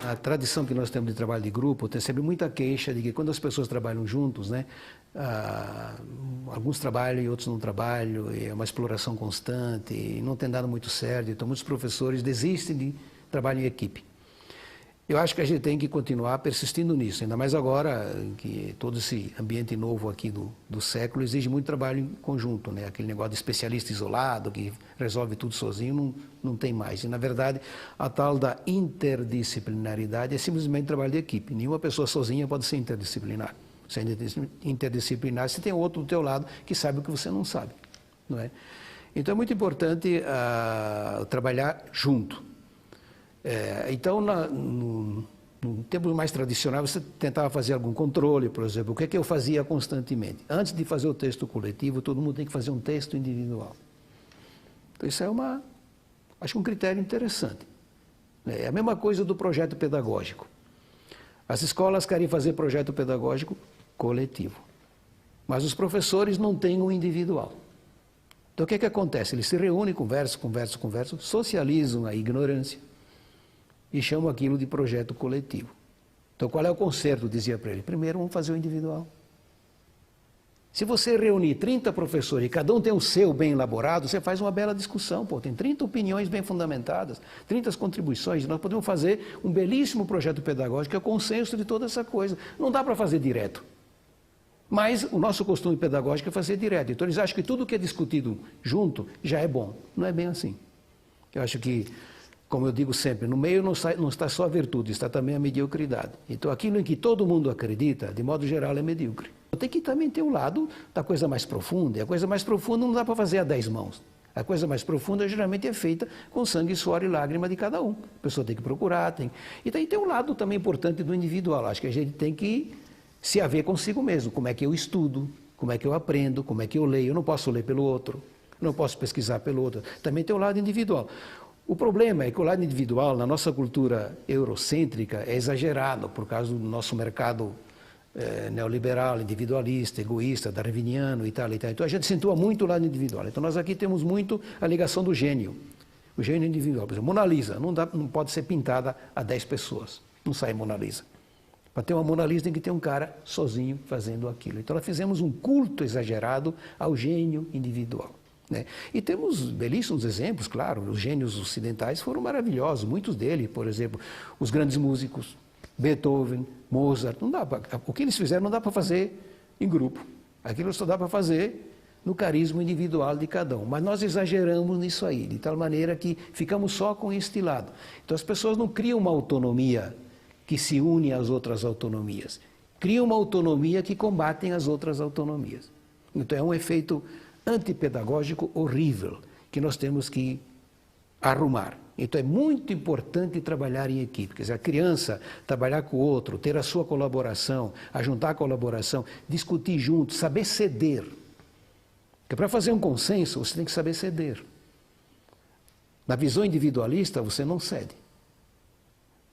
A tradição que nós temos de trabalho de grupo tem sempre muita queixa de que quando as pessoas trabalham juntos, né, alguns trabalham e outros não trabalham, e é uma exploração constante, e não tem dado muito certo, então muitos professores desistem de trabalho em equipe. Eu acho que a gente tem que continuar persistindo nisso, ainda mais agora que todo esse ambiente novo aqui do século exige muito trabalho em conjunto, né? Aquele negócio de especialista isolado que resolve tudo sozinho não tem mais. E, na verdade, a tal da interdisciplinaridade é simplesmente trabalho de equipe. Nenhuma pessoa sozinha pode ser interdisciplinar. Você é interdisciplinar, você tem outro do teu lado que sabe o que você não sabe, não é? Então é muito importante trabalhar junto. Então, no tempo mais tradicional, você tentava fazer algum controle, por exemplo. O que é que eu fazia constantemente? Antes de fazer o texto coletivo, todo mundo tem que fazer um texto individual. Então, isso é acho um critério interessante. É a mesma coisa do projeto pedagógico. As escolas querem fazer projeto pedagógico coletivo, mas os professores não têm um individual. Então, o que é que acontece? Eles se reúnem, conversam, socializam a ignorância e chamam aquilo de projeto coletivo. Então, qual é o conserto? Dizia para ele. Primeiro, vamos fazer o individual. Se você reunir 30 professores e cada um tem o seu bem elaborado, você faz uma bela discussão. Pô, tem 30 opiniões bem fundamentadas, 30 contribuições. Nós podemos fazer um belíssimo projeto pedagógico, que é o consenso de toda essa coisa. Não dá para fazer direto. Mas o nosso costume pedagógico é fazer direto. Então, eles acham que tudo que é discutido junto já é bom. Não é bem assim. Eu acho que, como eu digo sempre, no meio não está só a virtude, está também a mediocridade. Então, aquilo em que todo mundo acredita, de modo geral, é medíocre. Tem que também ter o lado da coisa mais profunda. E a coisa mais profunda não dá para fazer a 10 mãos. A coisa mais profunda geralmente é feita com sangue, suor e lágrima de cada um. A pessoa tem que procurar. E daí tem um lado também importante do individual. Acho que a gente tem que se haver consigo mesmo. Como é que eu estudo, como é que eu aprendo, como é que eu leio. Eu não posso ler pelo outro, não posso pesquisar pelo outro. Também tem o lado individual. O problema é que o lado individual, na nossa cultura eurocêntrica, é exagerado por causa do nosso mercado neoliberal, individualista, egoísta, darwiniano e tal, e tal. Então a gente acentua muito o lado individual. Então nós aqui temos muito a ligação do gênio, o gênio individual. Por exemplo, Mona Lisa não pode ser pintada a 10 pessoas, não sai Mona Lisa. Para ter uma Mona Lisa tem que ter um cara sozinho fazendo aquilo. Então nós fizemos um culto exagerado ao gênio individual. Né? E temos belíssimos exemplos, claro, os gênios ocidentais foram maravilhosos, muitos deles, por exemplo, os grandes músicos, Beethoven, Mozart, o que eles fizeram não dá para fazer em grupo, aquilo só dá para fazer no carisma individual de cada um, mas nós exageramos nisso aí, de tal maneira que ficamos só com este lado. Então as pessoas não criam uma autonomia que se une às outras autonomias, criam uma autonomia que combatem as outras autonomias. Então é um efeito antipedagógico horrível que nós temos que arrumar. Então é muito importante trabalhar em equipe, quer dizer, a criança trabalhar com o outro, ter a sua colaboração, ajuntar a colaboração, discutir junto, saber ceder. Porque para fazer um consenso você tem que saber ceder. Na visão individualista você não cede.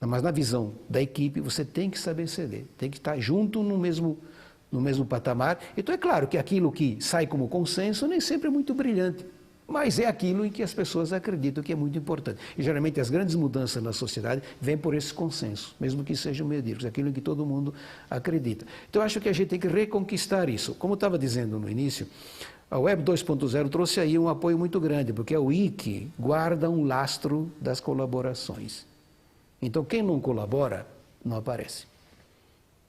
Mas na visão da equipe você tem que saber ceder, tem que estar junto no mesmo patamar. Então é claro que aquilo que sai como consenso nem sempre é muito brilhante, mas é aquilo em que as pessoas acreditam que é muito importante. E geralmente as grandes mudanças na sociedade vêm por esse consenso, mesmo que sejam medíocres, aquilo em que todo mundo acredita. Então eu acho que a gente tem que reconquistar isso. Como eu estava dizendo no início, a Web 2.0 trouxe aí um apoio muito grande, porque a Wiki guarda um lastro das colaborações. Então quem não colabora, não aparece.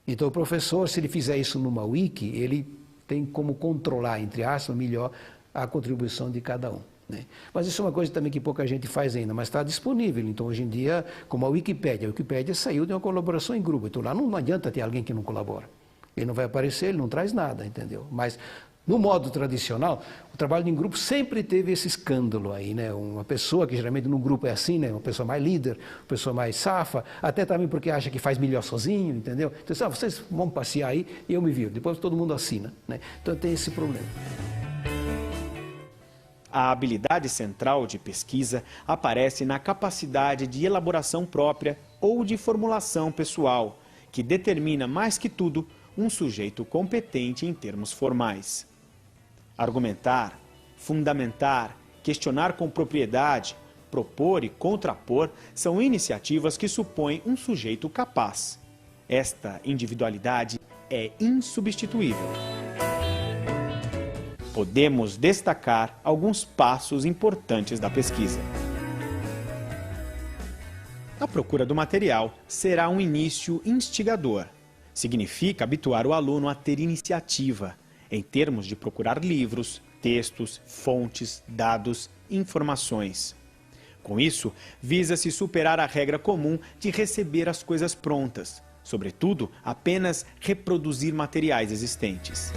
Então o professor, se ele fizer isso numa Wiki, ele tem como controlar, entre aspas, melhor a contribuição de cada um. Né? Mas isso é uma coisa também que pouca gente faz ainda, mas está disponível. Então hoje em dia, como a Wikipédia saiu de uma colaboração em grupo, então lá não adianta ter alguém que não colabora. Ele não vai aparecer, ele não traz nada, entendeu? Mas no modo tradicional, o trabalho em grupo sempre teve esse escândalo aí, né? Uma pessoa que geralmente no grupo é assim, né? Uma pessoa mais líder, uma pessoa mais safa, até também porque acha que faz melhor sozinho, entendeu? Então, vocês vão passear aí e eu me viro. Depois todo mundo assina, né? Então tem esse problema. A habilidade central de pesquisa aparece na capacidade de elaboração própria ou de formulação pessoal, que determina mais que tudo um sujeito competente em termos formais. Argumentar, fundamentar, questionar com propriedade, propor e contrapor são iniciativas que supõem um sujeito capaz. Esta individualidade é insubstituível. Podemos destacar alguns passos importantes da pesquisa. A procura do material será um início instigador. Significa habituar o aluno a ter iniciativa, em termos de procurar livros, textos, fontes, dados, informações. Com isso, visa-se superar a regra comum de receber as coisas prontas, sobretudo, apenas reproduzir materiais existentes.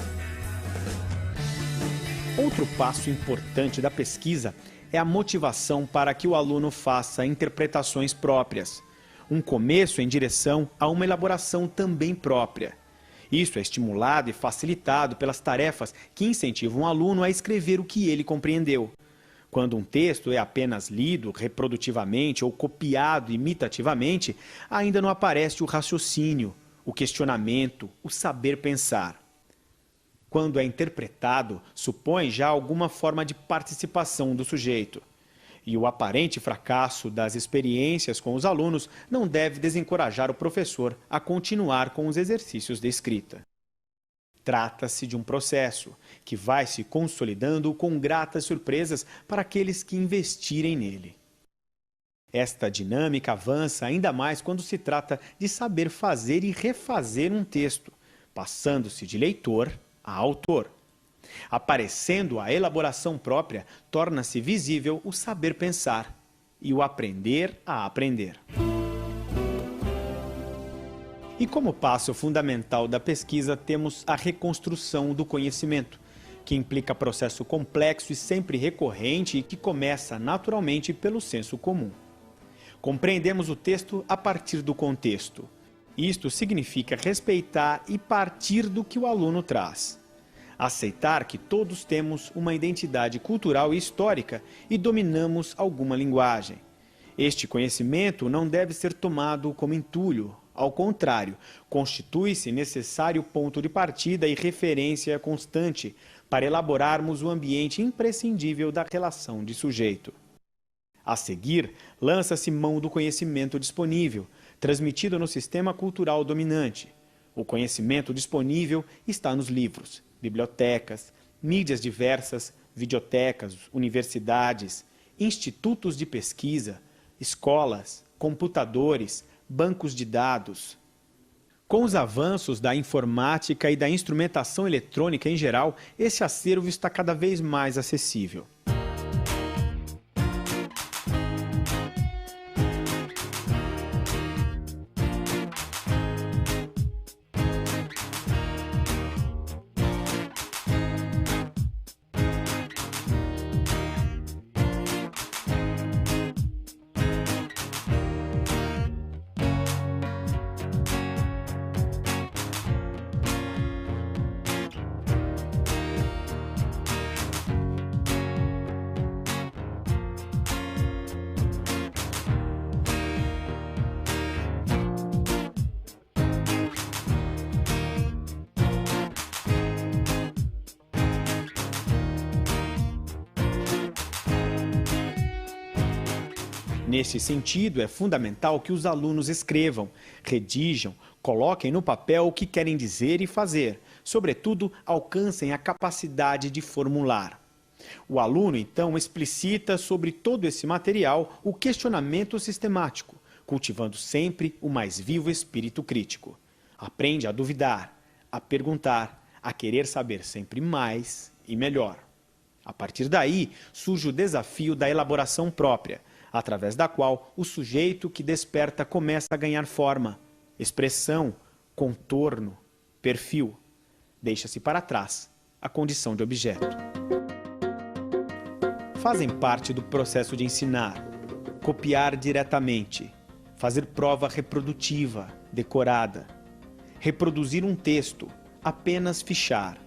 Outro passo importante da pesquisa é a motivação para que o aluno faça interpretações próprias, um começo em direção a uma elaboração também própria. Isso é estimulado e facilitado pelas tarefas que incentivam o aluno a escrever o que ele compreendeu. Quando um texto é apenas lido reprodutivamente ou copiado imitativamente, ainda não aparece o raciocínio, o questionamento, o saber pensar. Quando é interpretado, supõe já alguma forma de participação do sujeito. E o aparente fracasso das experiências com os alunos não deve desencorajar o professor a continuar com os exercícios de escrita. Trata-se de um processo que vai se consolidando com gratas surpresas para aqueles que investirem nele. Esta dinâmica avança ainda mais quando se trata de saber fazer e refazer um texto, passando-se de leitor a autor. Aparecendo a elaboração própria, torna-se visível o saber pensar e o aprender a aprender. E como passo fundamental da pesquisa, temos a reconstrução do conhecimento, que implica processo complexo e sempre recorrente e que começa naturalmente pelo senso comum. Compreendemos o texto a partir do contexto. Isto significa respeitar e partir do que o aluno traz. Aceitar que todos temos uma identidade cultural e histórica e dominamos alguma linguagem. Este conhecimento não deve ser tomado como entulho. Ao contrário, constitui-se necessário ponto de partida e referência constante para elaborarmos o ambiente imprescindível da relação de sujeito. A seguir, lança-se mão do conhecimento disponível, transmitido no sistema cultural dominante. O conhecimento disponível está nos livros, bibliotecas, mídias diversas, videotecas, universidades, institutos de pesquisa, escolas, computadores, bancos de dados. Com os avanços da informática e da instrumentação eletrônica em geral, esse acervo está cada vez mais acessível. Nesse sentido, é fundamental que os alunos escrevam, redigam, coloquem no papel o que querem dizer e fazer, sobretudo, alcancem a capacidade de formular. O aluno, então, explicita sobre todo esse material o questionamento sistemático, cultivando sempre o mais vivo espírito crítico. Aprende a duvidar, a perguntar, a querer saber sempre mais e melhor. A partir daí, surge o desafio da elaboração própria, através da qual o sujeito que desperta começa a ganhar forma, expressão, contorno, perfil. Deixa-se para trás a condição de objeto. Fazem parte do processo de ensinar, copiar diretamente, fazer prova reprodutiva, decorada, reproduzir um texto, apenas fichar,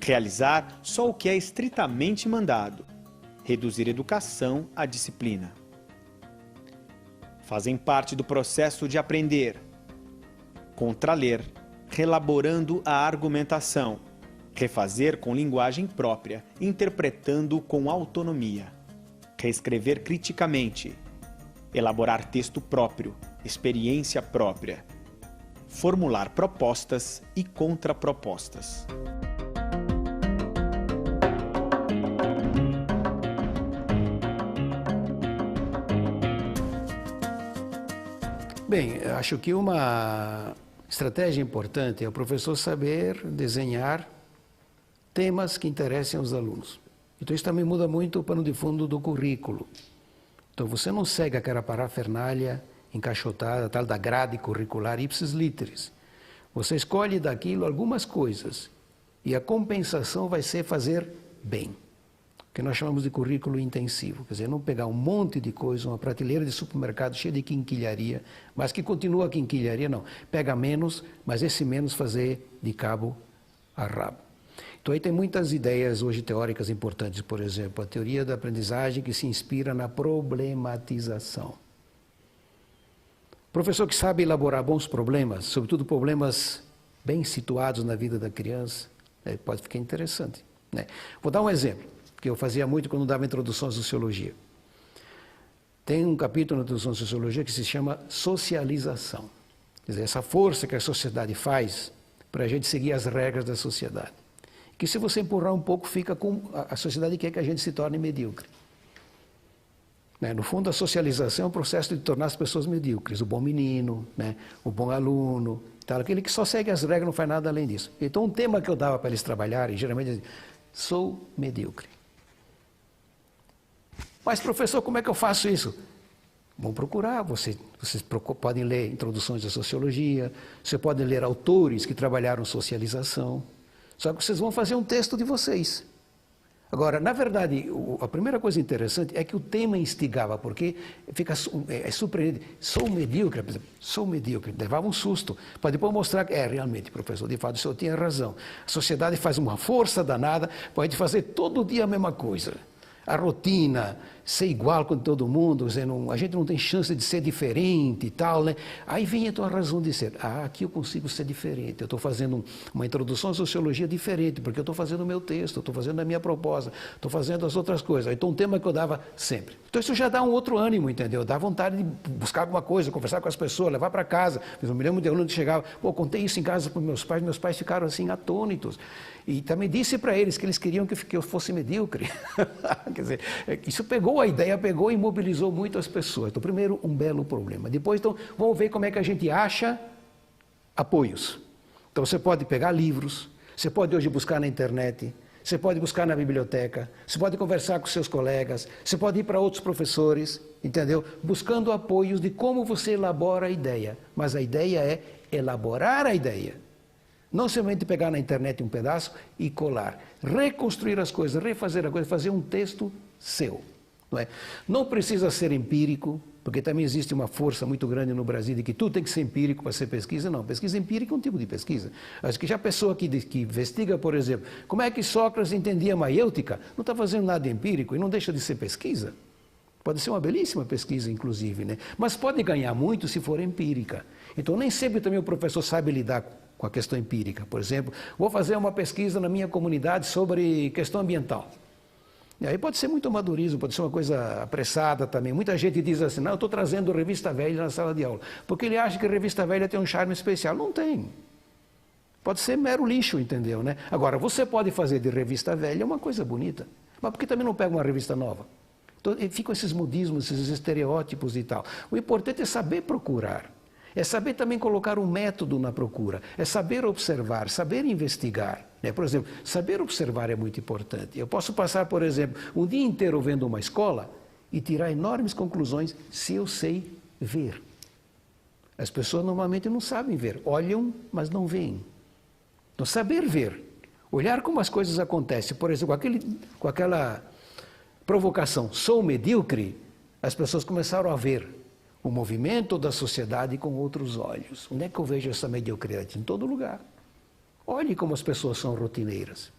realizar só o que é estritamente mandado, reduzir educação à disciplina. Fazem parte do processo de aprender, contraler, relaborando a argumentação, refazer com linguagem própria, interpretando com autonomia, reescrever criticamente, elaborar texto próprio, experiência própria, formular propostas e contrapropostas. Bem, acho que uma estratégia importante é o professor saber desenhar temas que interessem aos alunos. Então isso também muda muito o pano de fundo do currículo. Então você não segue aquela parafernália encaixotada, tal da grade curricular ipsis literis. Você escolhe daquilo algumas coisas e a compensação vai ser fazer bem. Que nós chamamos de currículo intensivo, quer dizer, não pegar um monte de coisa, uma prateleira de supermercado cheia de quinquilharia, mas que continua a quinquilharia, não. Pega menos, mas esse menos fazer de cabo a rabo. Então aí tem muitas ideias hoje teóricas importantes, por exemplo, a teoria da aprendizagem que se inspira na problematização. Professor que sabe elaborar bons problemas, sobretudo problemas bem situados na vida da criança, pode ficar interessante, né? Vou dar um exemplo que eu fazia muito quando dava introdução à sociologia. Tem um capítulo na introdução à sociologia que se chama socialização. Quer dizer, essa força que a sociedade faz para a gente seguir as regras da sociedade. Que se você empurrar um pouco, fica com a sociedade quer que a gente se torne medíocre. Né? No fundo, a socialização é um processo de tornar as pessoas medíocres. O bom menino, né? O bom aluno, tal, aquele que só segue as regras, não faz nada além disso. Então, um tema que eu dava para eles trabalharem, geralmente, sou medíocre. Mas, professor, como é que eu faço isso? Vão procurar, vocês podem ler introduções à sociologia, você pode ler autores que trabalharam socialização, só que vocês vão fazer um texto de vocês. Agora, na verdade, a primeira coisa interessante é que o tema instigava, porque fica surpreendente. Sou medíocre, por exemplo, sou medíocre, levava um susto, para depois mostrar que, realmente, professor, de fato, o senhor tinha razão. A sociedade faz uma força danada para a gente fazer todo dia a mesma coisa. A rotina, ser igual com todo mundo, a gente não tem chance de ser diferente e tal, né? Aí vem a tua razão de ser. Aqui eu consigo ser diferente. Eu estou fazendo uma introdução à sociologia diferente, porque eu estou fazendo o meu texto, estou fazendo a minha proposta, estou fazendo as outras coisas. Então, um tema que eu dava sempre. Então, isso já dá um outro ânimo, entendeu? Dá vontade de buscar alguma coisa, conversar com as pessoas, levar para casa. Eu me lembro de aluno que chegava, contei isso em casa para meus pais ficaram assim atônitos. E também disse para eles que eles queriam que eu fosse medíocre. Quer dizer, isso pegou a ideia, pegou e mobilizou muito as pessoas. Então, primeiro, um belo problema. Depois, então, vamos ver como é que a gente acha apoios. Então, você pode pegar livros, você pode hoje buscar na internet, você pode buscar na biblioteca, você pode conversar com seus colegas, você pode ir para outros professores, entendeu? Buscando apoios de como você elabora a ideia. Mas a ideia é elaborar a ideia. Não somente pegar na internet um pedaço e colar. Reconstruir as coisas, refazer a coisa, fazer um texto seu. Não é? Não precisa ser empírico, porque também existe uma força muito grande no Brasil de que tudo tem que ser empírico para ser pesquisa. Não, pesquisa empírica é um tipo de pesquisa. Acho que já a pessoa que investiga, por exemplo, como é que Sócrates entendia a maiêutica, não está fazendo nada empírico e não deixa de ser pesquisa. Pode ser uma belíssima pesquisa, inclusive, né? Mas pode ganhar muito se for empírica. Então, nem sempre também o professor sabe lidar com a questão empírica. Por exemplo, vou fazer uma pesquisa na minha comunidade sobre questão ambiental. E aí pode ser muito amadorismo, pode ser uma coisa apressada também. Muita gente diz assim, não, eu estou trazendo revista velha na sala de aula, porque ele acha que revista velha tem um charme especial. Não tem. Pode ser mero lixo, entendeu, né? Agora, você pode fazer de revista velha uma coisa bonita, mas por que também não pega uma revista nova? Então, ficam esses modismos, esses estereótipos e tal. O importante é saber procurar. É saber também colocar um método na procura, é saber observar, saber investigar. Né? Por exemplo, saber observar é muito importante. Eu posso passar, por exemplo, um dia inteiro vendo uma escola e tirar enormes conclusões se eu sei ver. As pessoas normalmente não sabem ver, olham, mas não veem. Então, saber ver, olhar como as coisas acontecem, por exemplo, com aquela provocação, sou medíocre, as pessoas começaram a ver o movimento da sociedade com outros olhos. Onde é que eu vejo essa mediocridade? Em todo lugar. Olhe como as pessoas são rotineiras.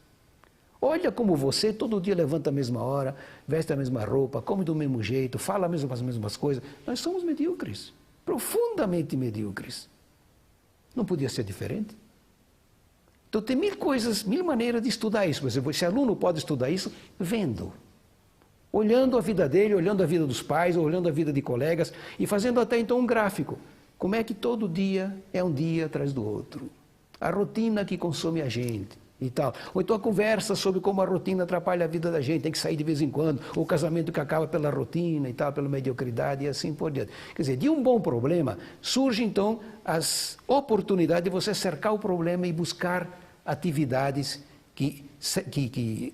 Olha como você todo dia levanta a mesma hora, veste a mesma roupa, come do mesmo jeito, fala as mesmas coisas. Nós somos medíocres, profundamente medíocres. Não podia ser diferente? Então tem mil coisas, mil maneiras de estudar isso. Por exemplo, esse aluno pode estudar isso vendo. olhando a vida dele, olhando a vida dos pais, olhando a vida de colegas e fazendo até então um gráfico. Como é que todo dia é um dia atrás do outro? A rotina que consome a gente e tal. Ou então a conversa sobre como a rotina atrapalha a vida da gente, tem que sair de vez em quando, ou o casamento que acaba pela rotina e tal, pela mediocridade e assim por diante. Quer dizer, de um bom problema surge então as oportunidades de você cercar o problema e buscar atividades que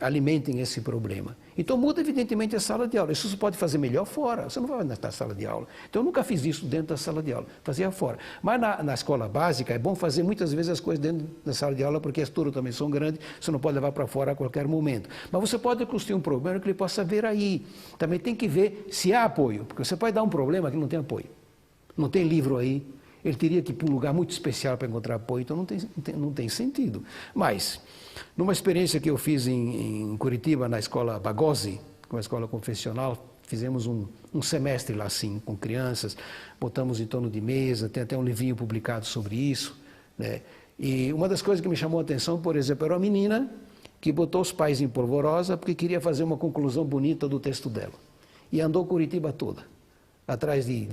alimentem esse problema. Então muda evidentemente a sala de aula. Isso você pode fazer melhor fora, você não vai na sala de aula. Então eu nunca fiz isso dentro da sala de aula, fazia fora. Mas na escola básica é bom fazer muitas vezes as coisas dentro da sala de aula, porque as turmas também são grandes, você não pode levar para fora a qualquer momento. Mas você pode construir um problema que ele possa ver aí. Também tem que ver se há apoio, porque você pode dar um problema que não tem apoio. Não tem livro aí, ele teria que ir para um lugar muito especial para encontrar apoio, então não tem sentido. Mas, numa experiência que eu fiz em Curitiba, na escola Bagose, uma escola confessional, fizemos um semestre lá assim, com crianças, botamos em torno de mesa, tem até um livrinho publicado sobre isso, né? E uma das coisas que me chamou a atenção, por exemplo, era uma menina que botou os pais em polvorosa porque queria fazer uma conclusão bonita do texto dela. E andou Curitiba toda, atrás de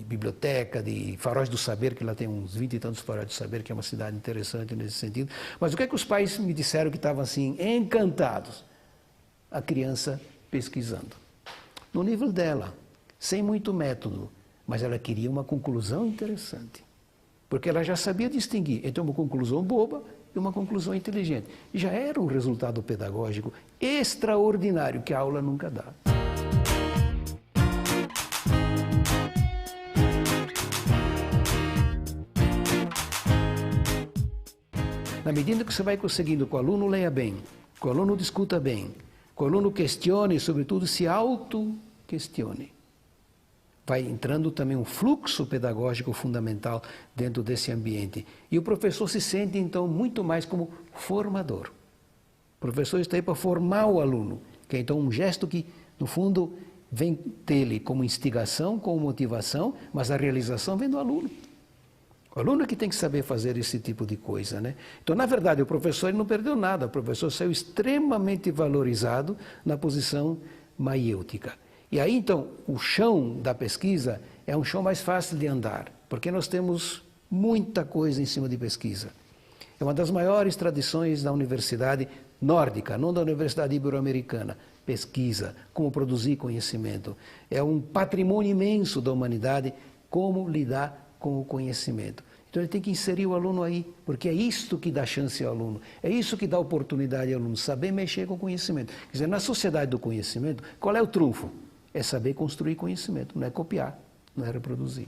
biblioteca, de faróis do saber, que lá tem uns 20 e tantos faróis do saber, que é uma cidade interessante nesse sentido. Mas o que é que os pais me disseram que estavam assim, encantados? A criança pesquisando. No nível dela, sem muito método, mas ela queria uma conclusão interessante. Porque ela já sabia distinguir entre uma conclusão boba e uma conclusão inteligente. E já era um resultado pedagógico extraordinário que a aula nunca dá. Na medida que você vai conseguindo que o aluno leia bem, que o aluno discuta bem, que o aluno questione e, sobretudo, se auto-questione, vai entrando também um fluxo pedagógico fundamental dentro desse ambiente. E o professor se sente, então, muito mais como formador. O professor está aí para formar o aluno, que é, então, um gesto que, no fundo, vem dele como instigação, como motivação, mas a realização vem do aluno. O aluno é que tem que saber fazer esse tipo de coisa, né? Então, na verdade, o professor ele não perdeu nada. O professor saiu extremamente valorizado na posição maiêutica. E aí, então, o chão da pesquisa é um chão mais fácil de andar, porque nós temos muita coisa em cima de pesquisa. É uma das maiores tradições da universidade nórdica, não da universidade ibero-americana. Pesquisa, como produzir conhecimento. É um patrimônio imenso da humanidade, como lidar com o conhecimento. Então ele tem que inserir o aluno aí, porque é isto que dá chance ao aluno, é isso que dá oportunidade ao aluno, saber mexer com o conhecimento. Quer dizer, na sociedade do conhecimento, qual é o trunfo? É saber construir conhecimento, não é copiar, não é reproduzir.